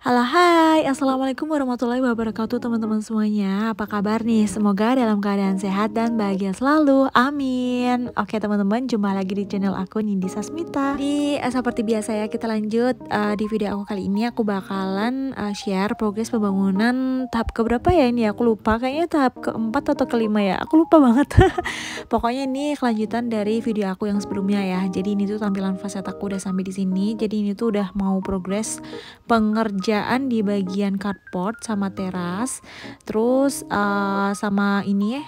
Halo, hai, assalamualaikum warahmatullahi wabarakatuh teman-teman semuanya. Apa kabar nih? Semoga dalam keadaan sehat dan bahagia selalu, amin. Oke teman-teman, jumpa lagi di channel aku Nindi Sasmita. Seperti biasa ya, kita lanjut di video aku kali ini. Aku bakalan share progres pembangunan tahap keberapa ya ini, aku lupa, kayaknya tahap keempat atau kelima ya, aku lupa banget. Pokoknya ini kelanjutan dari video aku yang sebelumnya ya. Jadi ini tuh tampilan facet aku udah sampai di sini. Jadi ini tuh udah mau progres pengerjaan di bagian carport sama teras, terus sama ini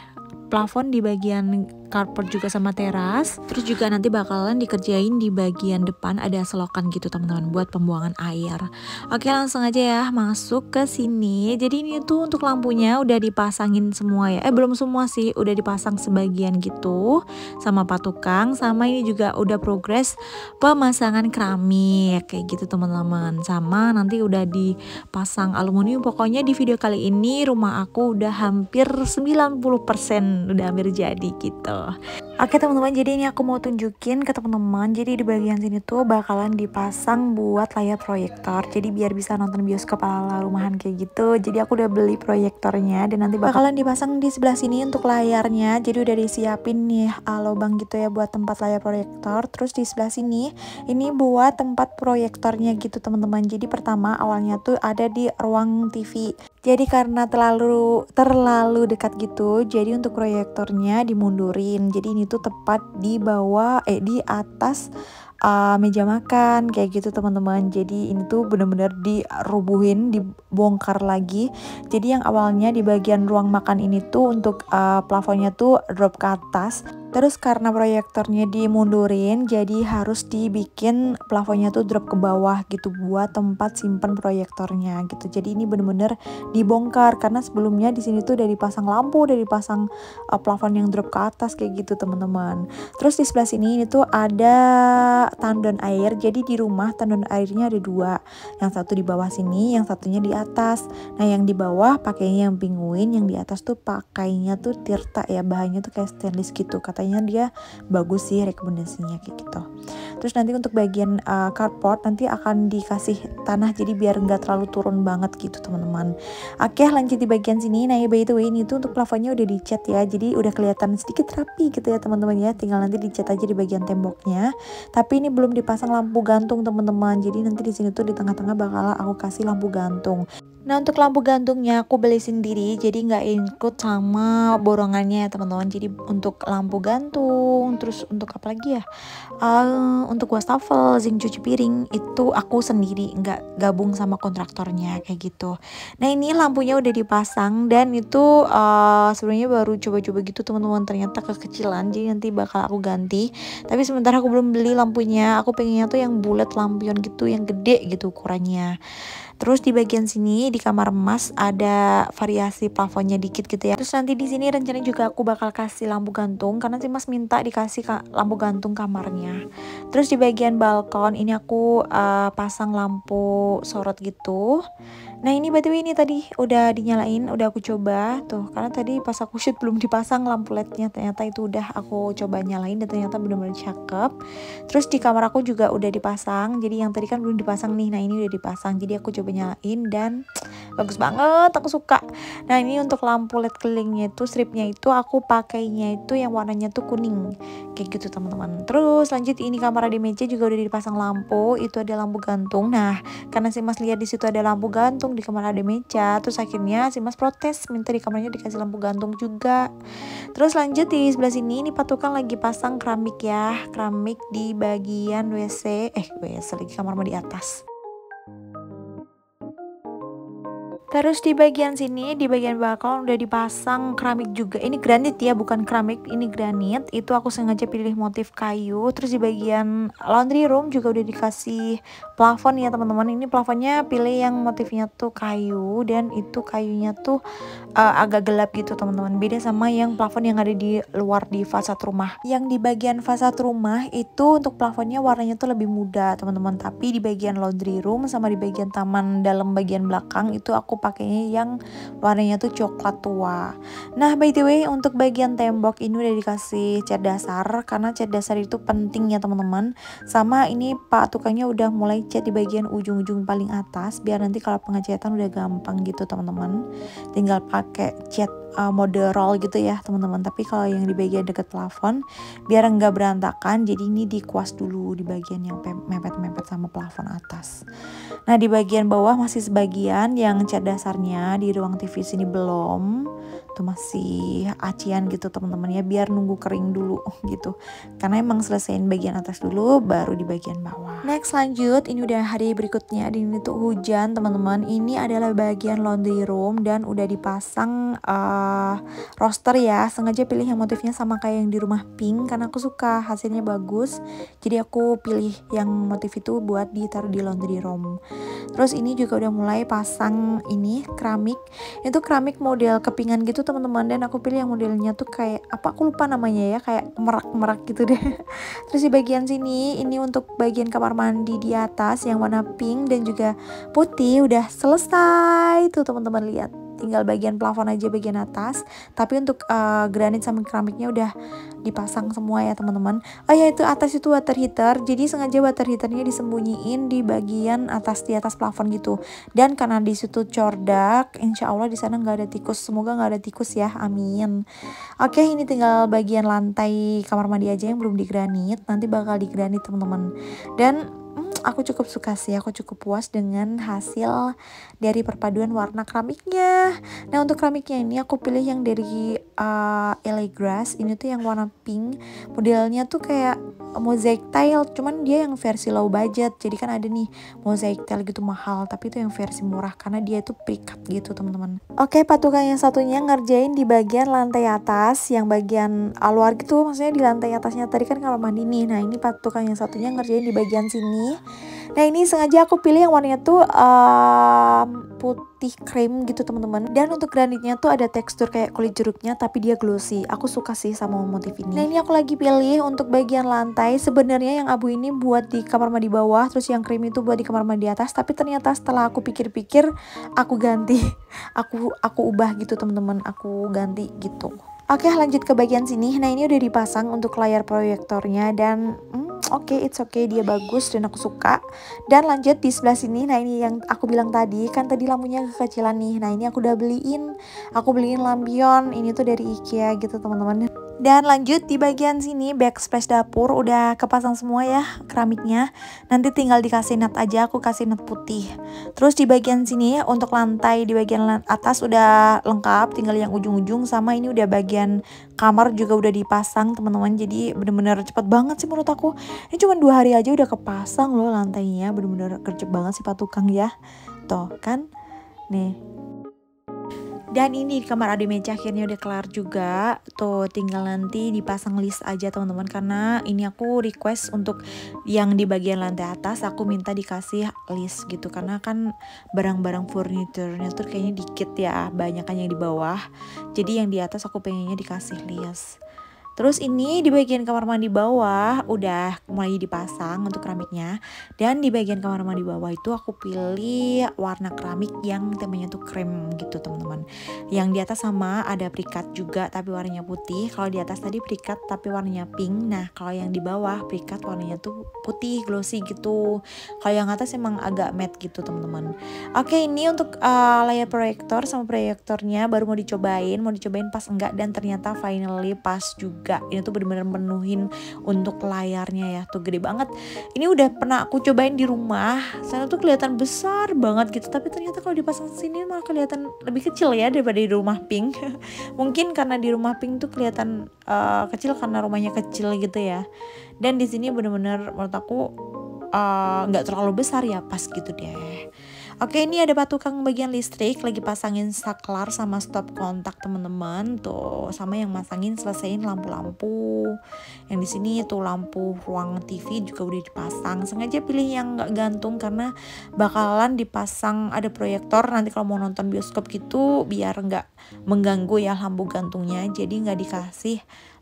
plafon di bagian carport juga sama teras. Terus juga nanti bakalan dikerjain di bagian depan, ada selokan gitu teman-teman buat pembuangan air. Oke, langsung aja ya masuk ke sini. Jadi ini tuh untuk lampunya udah dipasangin semua ya. Belum semua sih, udah dipasang sebagian gitu sama Pak Tukang. Sama ini juga udah progres pemasangan keramik kayak gitu teman-teman. Sama nanti udah dipasang aluminium. Pokoknya di video kali ini rumah aku udah hampir 90% udah hampir jadi gitu. Oke teman-teman, jadi ini aku mau tunjukin ke teman-teman. Jadi di bagian sini tuh bakalan dipasang buat layar proyektor. Jadi biar bisa nonton bioskop ala rumahan kayak gitu. Jadi aku udah beli proyektornya dan nanti bakalan dipasang di sebelah sini untuk layarnya. Jadi udah disiapin nih lubang gitu ya buat tempat layar proyektor. Terus di sebelah sini ini buat tempat proyektornya gitu teman-teman. Jadi pertama awalnya tuh ada di ruang TV. Jadi karena terlalu dekat gitu, jadi untuk proyektornya dimundurin. Jadi ini tuh tepat di bawah di atas meja makan kayak gitu teman-teman. Jadi ini tuh bener-bener dirubuhin, dibongkar lagi. Jadi yang awalnya di bagian ruang makan ini tuh untuk plafonnya tuh drop ke atas. Terus karena proyektornya dimundurin, jadi harus dibikin plafonnya tuh drop ke bawah gitu buat tempat simpen proyektornya gitu. Jadi ini bener-bener dibongkar karena sebelumnya di sini tuh udah dipasang lampu, udah dipasang plafon yang drop ke atas kayak gitu teman-teman. Terus di sebelah sini ini tuh ada tandon air. Jadi di rumah tandon airnya ada dua, yang satu di bawah sini, yang satunya di atas. Nah yang di bawah pakainya yang penguin, yang di atas tuh pakainya tuh tirta ya, bahannya tuh kayak stainless gitu. Katanya dia bagus sih, rekomendasinya kayak gitu. Terus nanti untuk bagian carport nanti akan dikasih tanah, jadi biar nggak terlalu turun banget gitu teman-teman. Oke, lanjut di bagian sini. Nah ya by the way ini tuh untuk plafonnya udah dicat ya, jadi udah kelihatan sedikit rapi gitu ya teman-teman ya. Tinggal nanti dicat aja di bagian temboknya. Tapi ini belum dipasang lampu gantung teman-teman. Jadi nanti di sini tuh di tengah-tengah bakal aku kasih lampu gantung. Nah untuk lampu gantungnya aku beli sendiri, jadi nggak include sama borongannya ya teman-teman. Jadi untuk lampu gantung, terus untuk apa lagi ya? Untuk wastafel, zinc cuci piring itu aku sendiri, nggak gabung sama kontraktornya kayak gitu. Nah ini lampunya udah dipasang dan itu sebenarnya baru coba-coba gitu teman-teman, ternyata kekecilan, jadi nanti bakal aku ganti. Tapi sementara aku belum beli lampunya, aku pengennya tuh yang bulat lampion gitu, yang gede gitu ukurannya. Terus di bagian sini di kamar emas ada variasi plafonnya dikit gitu ya. Terus nanti di sini rencananya juga aku bakal kasih lampu gantung karena si Mas minta dikasih lampu gantung kamarnya. Terus di bagian balkon ini aku pasang lampu sorot gitu. Nah ini by the way ini tadi udah dinyalain, udah aku coba tuh, karena tadi pas aku shoot belum dipasang lampu lednya, ternyata itu udah aku coba nyalain dan ternyata benar-benar cakep. Terus di kamar aku juga udah dipasang, jadi yang tadi kan belum dipasang nih, nah ini udah dipasang, jadi aku coba nyalain dan bagus banget, aku suka. Nah ini untuk lampu led kelilingnya itu, stripnya itu aku pakainya itu yang warnanya tuh kuning kayak gitu teman-teman. Terus lanjut ini kamar di meja juga udah dipasang lampu, itu ada lampu gantung. Nah karena si Mas lihat di situ ada lampu gantung di kamar ada meja, terus akhirnya si Mas protes minta di kamarnya dikasih lampu gantung juga. Terus lanjut di sebelah sini ini Pak Tukang lagi pasang keramik ya, keramik di bagian WC lagi kamar mandi atas. Terus di bagian sini, di bagian balkon udah dipasang keramik juga. Ini granit ya, bukan keramik, ini granit. Itu aku sengaja pilih motif kayu. Terus di bagian laundry room juga udah dikasih plafon ya teman-teman. Ini plafonnya pilih yang motifnya tuh kayu, dan itu kayunya tuh agak gelap gitu teman-teman. Beda sama yang plafon yang ada di luar di fasad rumah. Yang di bagian fasad rumah itu untuk plafonnya warnanya tuh lebih muda teman-teman. Tapi di bagian laundry room sama di bagian taman dalam bagian belakang itu aku aku pakainya yang warnanya tuh coklat tua. Nah by the way, untuk bagian tembok ini udah dikasih cat dasar, karena cat dasar itu penting ya teman-teman. Sama ini pak tukangnya udah mulai cat di bagian ujung-ujung paling atas, biar nanti kalau pengecatan udah gampang gitu teman-teman, tinggal pakai cat mode roll gitu ya teman-teman. Tapi kalau yang di bagian deket plafon biar enggak berantakan, jadi ini dikuas dulu di bagian yang mepet-mepet sama plafon atas. Nah di bagian bawah masih sebagian yang cat dasarnya, di ruang TV sini belum, tuh masih acian gitu teman-teman ya, biar nunggu kering dulu gitu, karena emang selesaiin bagian atas dulu baru di bagian bawah. Next lanjut, ini udah hari berikutnya, dan ini tuh hujan teman-teman. Ini adalah bagian laundry room dan udah dipasang roster ya, sengaja pilih yang motifnya sama kayak yang di rumah pink karena aku suka hasilnya bagus, jadi aku pilih yang motif itu buat ditaruh di laundry room. Terus ini juga udah mulai pasang ini keramik, itu keramik model kepingan gitu teman-teman, dan aku pilih yang modelnya tuh kayak apa, aku lupa namanya ya, kayak merak-merak gitu deh. Terus di bagian sini ini untuk bagian kamar mandi di atas yang warna pink dan juga putih udah selesai tuh teman-teman, lihat tinggal bagian plafon aja bagian atas, tapi untuk granit sama keramiknya udah dipasang semua ya teman-teman. Oh ya, itu atas itu water heater, jadi sengaja water heaternya disembunyiin di bagian atas, di atas plafon gitu, dan karena di situ cordak, insya Allah di sana nggak ada tikus, semoga nggak ada tikus ya, amin. Oke, ini tinggal bagian lantai kamar mandi aja yang belum digranit, nanti bakal digranit teman-teman. Dan aku cukup suka sih, aku cukup puas dengan hasil dari perpaduan warna keramiknya. Nah untuk keramiknya ini aku pilih yang dari LA Grass, ini tuh yang warna pink, modelnya tuh kayak mosaic tile, cuman dia yang versi low budget. Jadi kan ada nih mosaic tile gitu mahal, tapi itu yang versi murah karena dia itu pre-cut gitu teman-teman. Oke, patungan yang satunya ngerjain di bagian lantai atas, yang bagian luar gitu, maksudnya di lantai atasnya tadi kan kamar mandi nih. Nah ini patungan yang satunya ngerjain di bagian sini. Nah ini sengaja aku pilih yang warnanya tuh putih cream gitu teman-teman, dan untuk granitnya tuh ada tekstur kayak kulit jeruknya tapi dia glossy. Aku suka sih sama motif ini. Nah ini aku lagi pilih untuk bagian lantai, sebenarnya yang abu ini buat di kamar mandi bawah, terus yang cream itu buat di kamar mandi atas, tapi ternyata setelah aku pikir-pikir aku ganti, aku ubah gitu teman-teman, aku ganti gitu. Oke, lanjut ke bagian sini. Nah ini udah dipasang untuk layar proyektornya, dan oke, it's okay, dia bagus dan aku suka. Dan lanjut di sebelah sini, nah ini yang aku bilang tadi, kan tadi lampunya kekecilan nih. Nah ini aku udah aku beliin lampion, ini tuh dari IKEA gitu teman-teman. Dan lanjut di bagian sini, backsplash dapur udah kepasang semua ya keramiknya. Nanti tinggal dikasih nut aja, aku kasih nut putih. Terus di bagian sini untuk lantai di bagian atas udah lengkap, tinggal yang ujung-ujung, sama ini udah bagian kamar juga udah dipasang teman-teman. Jadi bener-bener cepet banget sih menurut aku. Ini cuma 2 hari aja udah kepasang loh lantainya, bener-bener gercep banget sih Pak Tukang ya. Tuh kan, nih. Dan ini di kamar Ade Meja akhirnya udah kelar juga. Tuh tinggal nanti dipasang list aja teman-teman, karena ini aku request untuk yang di bagian lantai atas aku minta dikasih list gitu, karena kan barang-barang furniturnya tuh kayaknya dikit ya, banyak kan yang di bawah. Jadi yang di atas aku pengennya dikasih list. Terus ini di bagian kamar mandi bawah udah mulai dipasang untuk keramiknya. Dan di bagian kamar mandi bawah itu aku pilih warna keramik yang temanya tuh krem gitu teman-teman. Yang di atas sama ada pre-cut juga tapi warnanya putih. Kalau di atas tadi pre-cut tapi warnanya pink. Nah kalau yang di bawah pre-cut warnanya tuh putih glossy gitu. Kalau yang atas emang agak matte gitu teman-teman. Oke, ini untuk layar proyektor sama proyektornya baru mau dicobain pas enggak, dan ternyata finally pas juga. Ini tuh bener-bener menuhin untuk layarnya ya, tuh gede banget. Ini udah pernah aku cobain di rumah, sana tuh kelihatan besar banget gitu, tapi ternyata kalau dipasang sini malah kelihatan lebih kecil ya daripada di rumah pink. Mungkin karena di rumah pink tuh kelihatan kecil karena rumahnya kecil gitu ya. Dan di sini bener-bener menurut aku nggak terlalu besar ya, pas gitu deh. Oke, ini ada patukang bagian listrik lagi pasangin saklar sama stop kontak teman-teman. Tuh sama yang masangin selesaiin lampu-lampu. Yang di sini tuh lampu ruang TV juga udah dipasang. Sengaja pilih yang nggak gantung karena bakalan dipasang ada proyektor nanti kalau mau nonton bioskop gitu, biar nggak mengganggu ya lampu gantungnya. Jadi nggak dikasih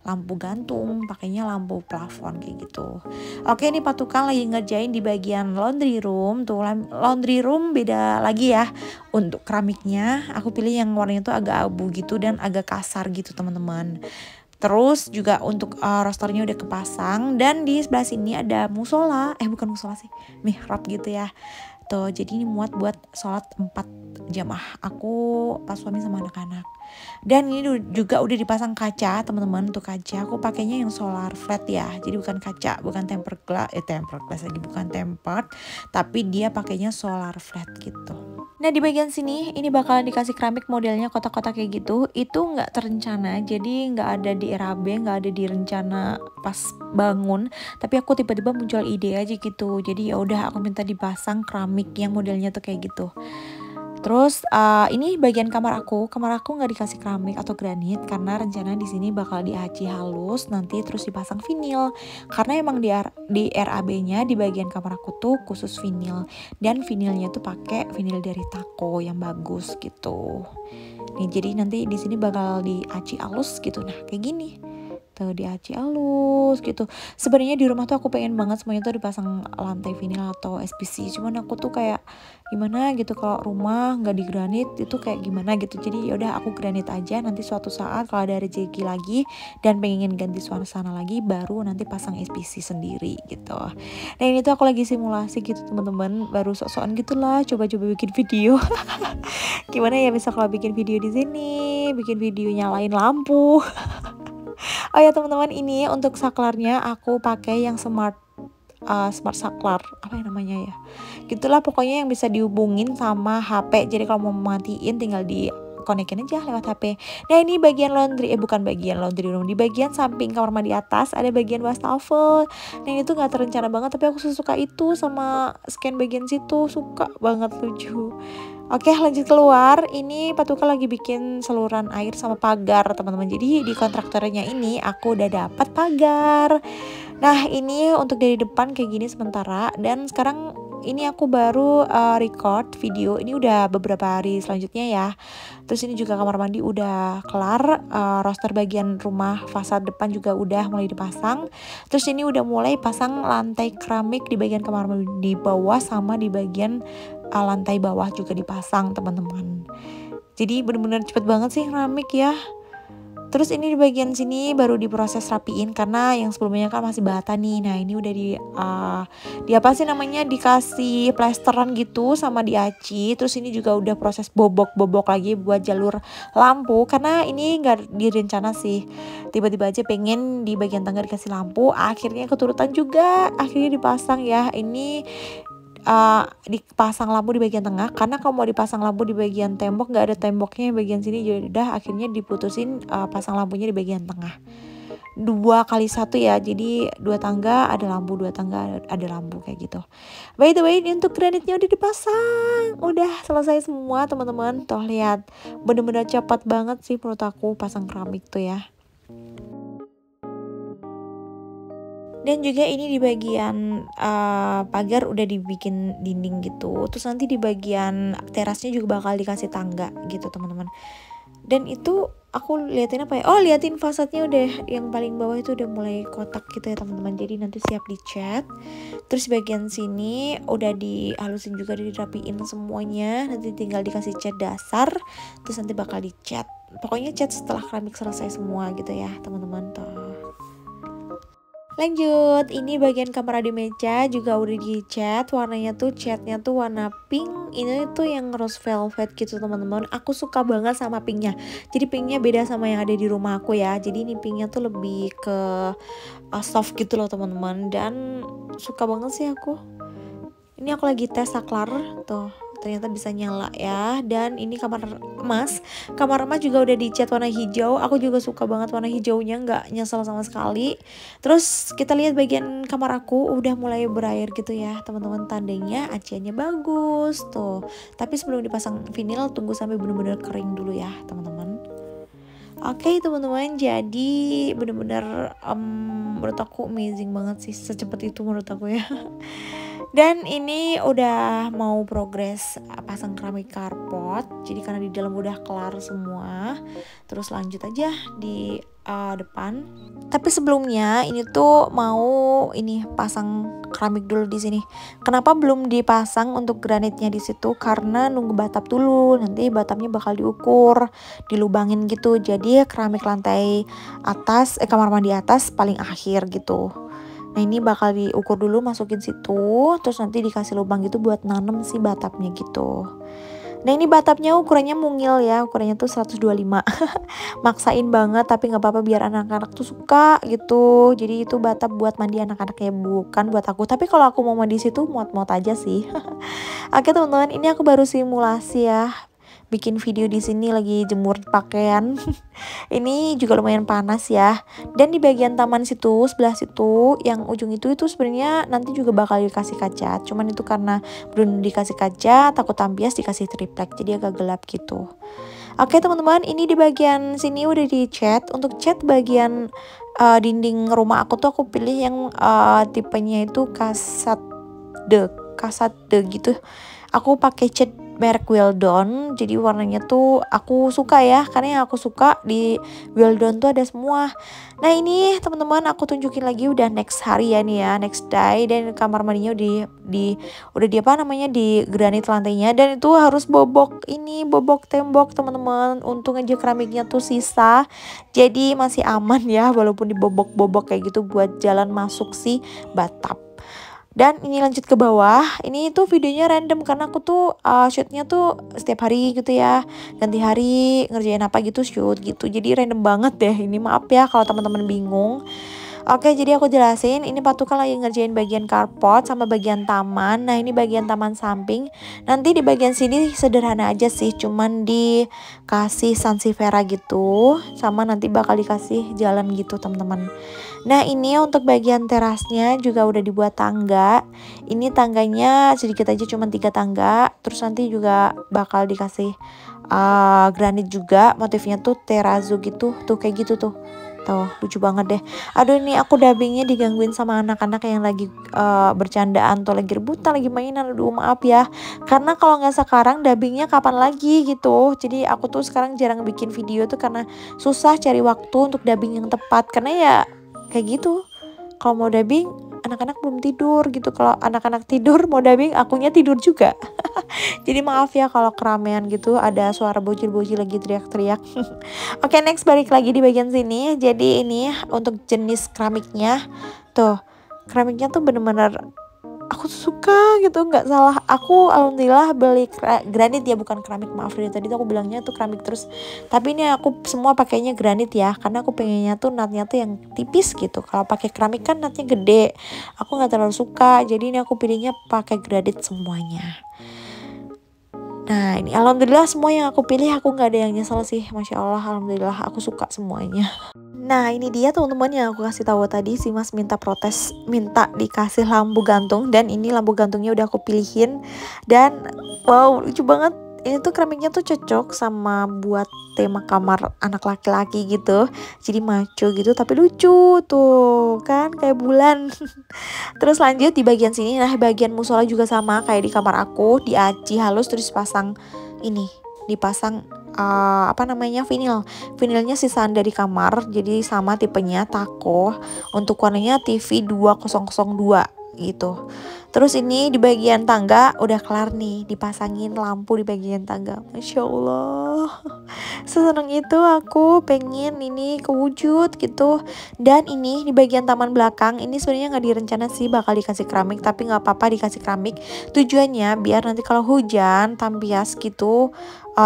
lampu gantung, pakainya lampu plafon kayak gitu. Oke, ini patukan lagi ngerjain di bagian laundry room. Tuh laundry room beda lagi ya. Untuk keramiknya aku pilih yang warnanya tuh agak abu gitu dan agak kasar gitu teman-teman. Terus juga untuk rosternya udah kepasang, dan di sebelah sini ada musola, bukan musola sih, mihrab gitu ya. Tuh, jadi ini muat buat sholat 4 jamaah aku, pas suami sama anak-anak. Dan ini juga udah dipasang kaca teman-teman. Untuk kaca aku pakainya yang solar flat ya, jadi bukan kaca, bukan tempered glass lagi, bukan tempered, tapi dia pakainya solar flat gitu. Nah, di bagian sini ini bakalan dikasih keramik modelnya kotak-kotak kayak gitu. Itu nggak terencana, jadi nggak ada di RAB, nggak ada di rencana pas bangun. Tapi aku tiba-tiba muncul ide aja gitu. Jadi ya udah aku minta dipasang keramik yang modelnya tuh kayak gitu. Terus ini bagian kamar aku nggak dikasih keramik atau granit karena rencana di sini bakal diaci halus nanti terus dipasang vinil. Karena emang di RAB-nya di bagian kamar aku tuh khusus vinil, dan vinilnya tuh pakai vinil dari Taco yang bagus gitu. Nih, jadi nanti di sini bakal diaci halus gitu. Nah, kayak gini. Tuh diaci halus gitu. Sebenarnya di rumah tuh aku pengen banget semuanya tuh dipasang lantai vinil atau SPC, cuman aku tuh kayak gimana gitu kalau rumah nggak di granit itu kayak gimana gitu. Jadi yaudah aku granit aja, nanti suatu saat kalau ada rezeki lagi dan pengen ganti suasana lagi baru nanti pasang SPC sendiri gitu. Nah, ini tuh aku lagi simulasi gitu teman-teman, baru sok-sokan gitulah coba-coba bikin video. Gimana ya bisa kalau bikin video di sini, bikin video nyalain lampu. Oh ya teman-teman, ini untuk saklarnya aku pakai yang smart saklar, apa ya namanya ya, gitulah pokoknya yang bisa dihubungin sama HP. Jadi kalau mau matiin tinggal di konekin aja lewat HP. Nah, ini bagian laundry, bukan bagian laundry room, di bagian samping kamar mandi atas ada bagian wastafel. Nah, ini tuh nggak terencana banget tapi aku suka itu sama scan bagian situ, suka banget, lucu. Oke, lanjut keluar. Ini Patuka lagi bikin saluran air sama pagar teman-teman. Jadi di kontraktornya ini aku udah dapat pagar. Nah, ini untuk dari depan kayak gini sementara. Dan sekarang ini aku baru record video. Ini udah beberapa hari selanjutnya ya. Terus ini juga kamar mandi udah kelar. Roster bagian rumah fasad depan juga udah mulai dipasang. Terus ini udah mulai pasang lantai keramik di bagian kamar mandi bawah sama di bagian lantai bawah juga dipasang teman-teman. Jadi bener-bener cepet banget sih keramik ya. Terus ini di bagian sini baru diproses rapiin karena yang sebelumnya kan masih bata nih. Nah, ini udah di apa sih namanya, dikasih plesteran gitu sama diaci. Terus ini juga udah proses bobok lagi buat jalur lampu karena ini nggak direncana sih. Tiba-tiba aja pengen di bagian tangga dikasih lampu, akhirnya keturutan juga akhirnya dipasang ya. Ini dipasang lampu di bagian tengah karena kalau mau dipasang lampu di bagian tembok nggak ada temboknya bagian sini, jadi udah akhirnya diputusin pasang lampunya di bagian tengah 2x1 ya, jadi 2 tangga ada lampu, 2 tangga ada lampu kayak gitu. By the way, ini untuk granitnya udah dipasang, udah selesai semua teman-teman. Tuh lihat, bener-bener cepat banget sih menurut aku pasang keramik tuh ya. Dan juga ini di bagian pagar udah dibikin dinding gitu. Terus nanti di bagian terasnya juga bakal dikasih tangga gitu teman-teman. Dan itu aku liatin apa ya? Oh, liatin fasadnya udah yang paling bawah itu udah mulai kotak gitu ya teman-teman. Jadi nanti siap dicat. Terus bagian sini udah dihalusin juga, dirapiin semuanya. Nanti tinggal dikasih cat dasar. Terus nanti bakal dicat. Pokoknya cat setelah keramik selesai semua gitu ya teman-teman. Lanjut, ini bagian kamar ade meja juga udah dicat, warnanya tuh catnya tuh warna pink. Ini tuh yang rose velvet gitu teman-teman. Aku suka banget sama pinknya. Jadi pinknya beda sama yang ada di rumah aku ya. Jadi ini pinknya tuh lebih ke soft gitu loh teman-teman. Dan suka banget sih aku. Ini aku lagi tes saklar tuh. Ternyata bisa nyala ya. Dan ini kamar emas juga udah dicat warna hijau. Aku juga suka banget warna hijaunya, nggak nyesel sama sekali. Terus kita lihat bagian kamar aku udah mulai berair gitu ya teman-teman. Tandanya aciannya bagus tuh. Tapi sebelum dipasang vinil tunggu sampai bener-bener kering dulu ya teman-teman. Oke teman-teman, jadi bener-bener menurut aku amazing banget sih, secepat itu menurut aku ya. Dan ini udah mau progres pasang keramik carport. Jadi karena di dalam udah kelar semua, terus lanjut aja di depan. Tapi sebelumnya ini tuh mau ini pasang keramik dulu di sini. Kenapa belum dipasang untuk granitnya di situ? Karena nunggu batap dulu. Nanti batapnya bakal diukur, dilubangin gitu. Jadi keramik lantai atas, kamar mandi atas paling akhir gitu. Nah ini bakal diukur dulu, masukin situ, terus nanti dikasih lubang gitu buat nanem si batapnya gitu. Nah ini batapnya ukurannya mungil ya, ukurannya tuh 125. Maksain banget tapi nggak apa-apa biar anak-anak tuh suka gitu. Jadi itu batap buat mandi anak-anaknya, bukan buat aku. Tapi kalau aku mau mandi situ muat-muat aja sih. Oke teman-teman, ini aku baru simulasi ya. Bikin video di sini lagi jemur pakaian. Ini juga lumayan panas ya. Dan di bagian taman situ, sebelah situ, yang ujung itu sebenarnya nanti juga bakal dikasih kaca. Cuman itu karena belum dikasih kaca, takut ambias dikasih triplek, jadi agak gelap gitu. Oke teman-teman, ini di bagian sini udah dicat. Untuk cat bagian dinding rumah aku tuh aku pilih yang tipenya itu kasade gitu. Aku pakai cat merek Weldon, jadi warnanya tuh aku suka ya, karena yang aku suka di Weldon tuh ada semua. Nah ini teman-teman aku tunjukin lagi udah next hari ya nih ya, next day, dan kamar mandinya udah di apa namanya, di granit lantainya, dan itu harus bobok tembok teman-teman. Untung aja keramiknya tuh sisa, jadi masih aman ya walaupun dibobok-bobok kayak gitu buat jalan masuk si batap. Dan ini lanjut ke bawah. Ini tuh videonya random karena aku tuh shootnya tuh setiap hari gitu ya. Ganti hari ngerjain apa gitu shoot gitu. Jadi random banget deh. Ini maaf ya kalau teman-teman bingung. Oke, jadi aku jelasin. Ini Patukan lagi ngerjain bagian carport sama bagian taman. Nah, ini bagian taman samping. Nanti di bagian sini sederhana aja sih, cuman dikasih sansevieria gitu, sama nanti bakal dikasih jalan gitu, teman-teman. Nah, ini untuk bagian terasnya juga udah dibuat tangga. Ini tangganya sedikit aja, cuma 3 tangga. Terus nanti juga bakal dikasih granit juga. Motifnya tuh terrazzo gitu, tuh kayak gitu tuh. Tuh, lucu banget deh. Aduh, ini aku dubbingnya digangguin sama anak-anak yang lagi bercandaan tuh, lagi rebutan, lagi mainan. Aduh, maaf ya. Karena kalau nggak sekarang dubbingnya kapan lagi gitu. Jadi aku tuh sekarang jarang bikin video tuh karena susah cari waktu untuk dubbing yang tepat. Karena ya kayak gitu. Kalau mau dubbing, anak-anak belum tidur gitu. Kalau anak-anak tidur mau dubbing, akunya tidur juga. Jadi maaf ya kalau keramaian gitu, ada suara bocil-bocil lagi teriak-teriak. Oke, next balik lagi di bagian sini. Jadi ini untuk jenis keramiknya. Tuh, keramiknya tuh bener-bener aku suka gitu, nggak salah. Aku alhamdulillah beli granit ya, bukan keramik, maaf dari tadi tuh aku bilangnya tuh keramik terus. Tapi ini aku semua pakainya granit ya, karena aku pengennya tuh natnya tuh yang tipis gitu. Kalau pakai keramik kan natnya gede, aku nggak terlalu suka. Jadi ini aku pilihnya pakai granit semuanya. Nah ini alhamdulillah semua yang aku pilih aku nggak ada yang nyesel sih, masya Allah, alhamdulillah aku suka semuanya. Nah ini dia teman-teman yang aku kasih tahu tadi, si mas minta protes, minta dikasih lampu gantung, dan ini lampu gantungnya udah aku pilihin. Dan wow, lucu banget. Ini tuh keramiknya tuh cocok sama buat tema kamar anak laki-laki gitu. Jadi maco gitu tapi lucu tuh kan, kayak bulan. Terus lanjut di bagian sini. Nah bagian musola juga sama kayak di kamar aku, diaci halus terus pasang ini, dipasang apa namanya, vinilnya sisaan dari kamar, jadi sama tipenya taco. Untuk warnanya TV 2002 gitu. Terus ini di bagian tangga udah kelar nih, dipasangin lampu di bagian tangga. Masya Allah, seseneng itu aku pengen ini kewujud gitu. Dan ini di bagian taman belakang, ini sebenarnya nggak direncana sih bakal dikasih keramik, tapi nggak apa-apa dikasih keramik. Tujuannya biar nanti kalau hujan tampias gitu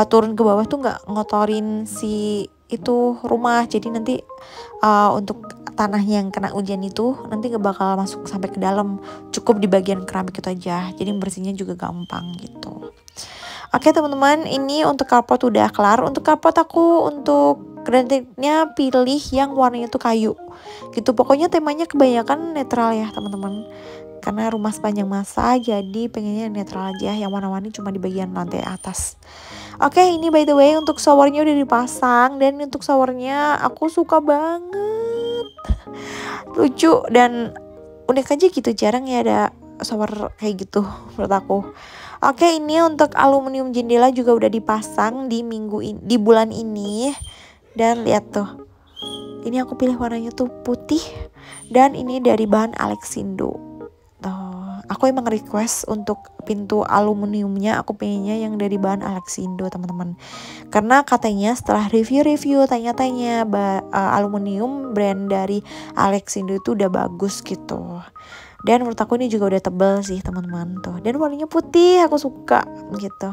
turun ke bawah tuh nggak ngotorin si itu rumah. Jadi nanti untuk tanah yang kena hujan itu nanti nggak bakal masuk sampai ke dalam, cukup di bagian keramik itu aja, jadi bersihnya juga gampang gitu. Oke teman-teman, ini untuk carport udah kelar. Untuk carport aku untuk granitnya pilih yang warnanya tuh kayu gitu. Pokoknya temanya kebanyakan netral ya teman-teman, karena rumah sepanjang masa jadi pengennya netral aja, yang warna-warni cuma di bagian lantai atas. Oke, ini by the way untuk showernya udah dipasang, dan untuk showernya aku suka banget. Lucu dan unik aja gitu, jarang ya ada shower kayak gitu menurut aku. Oke, ini untuk aluminium jendela juga udah dipasang di bulan ini. Dan lihat tuh, ini aku pilih warnanya tuh putih, dan ini dari bahan Alexindo. Tuh, aku emang request untuk pintu aluminiumnya, aku pengennya yang dari bahan Alexindo teman-teman. Karena katanya setelah review-review, tanya-tanya, aluminium brand dari Alexindo itu udah bagus gitu. Dan menurut aku ini juga udah tebal sih teman-teman tuh. Dan warnanya putih, aku suka gitu.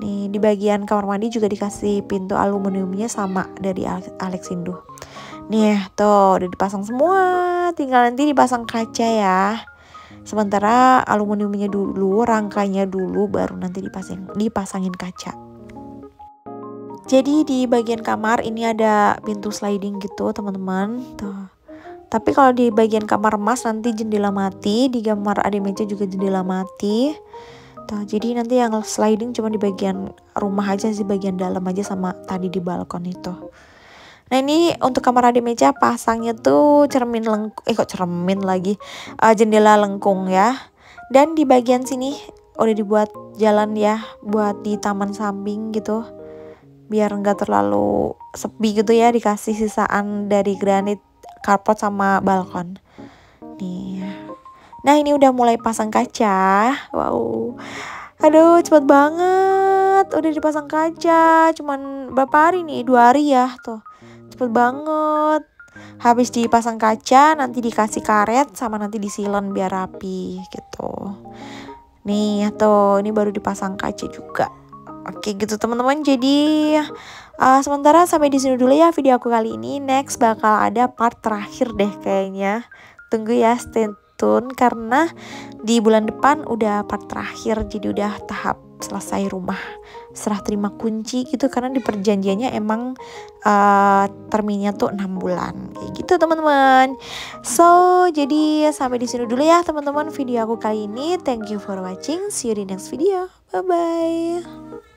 Nih di bagian kamar mandi juga dikasih pintu aluminiumnya sama dari Alexindo. Nih tuh udah dipasang semua, tinggal nanti dipasang kaca ya. Sementara aluminiumnya dulu, rangkanya dulu, baru nanti dipasangin kaca. Jadi di bagian kamar ini ada pintu sliding gitu teman-teman tuh. Tapi kalau di bagian kamar mas nanti jendela mati, di kamar Ade Meja juga jendela mati. Tuh, jadi nanti yang sliding cuma di bagian rumah aja sih, bagian dalam aja sama tadi di balkon itu. Nah ini untuk kamar Ade Meja pasangnya tuh jendela lengkung ya. Dan di bagian sini udah dibuat jalan ya, buat di taman samping gitu. Biar nggak terlalu sepi gitu ya, dikasih sisaan dari granit, carport sama balkon. Nih. Nah ini udah mulai pasang kaca. Wow. Aduh cepet banget. Udah dipasang kaca. Cuman berapa hari nih? 2 hari ya tuh. Cepet banget. Habis dipasang kaca nanti dikasih karet sama nanti disilen biar rapi gitu. Nih tuh ini baru dipasang kaca juga. Oke gitu teman-teman. Jadi sementara sampai di sini dulu ya video aku kali ini. Next bakal ada part terakhir deh kayaknya. Tunggu ya, stay tune karena di bulan depan udah part terakhir. Jadi udah tahap selesai rumah, serah terima kunci gitu. Karena di perjanjiannya emang terminnya tuh 6 bulan kayak gitu teman-teman. So jadi sampai di sini dulu ya teman-teman video aku kali ini. Thank you for watching. See you di next video. Bye bye.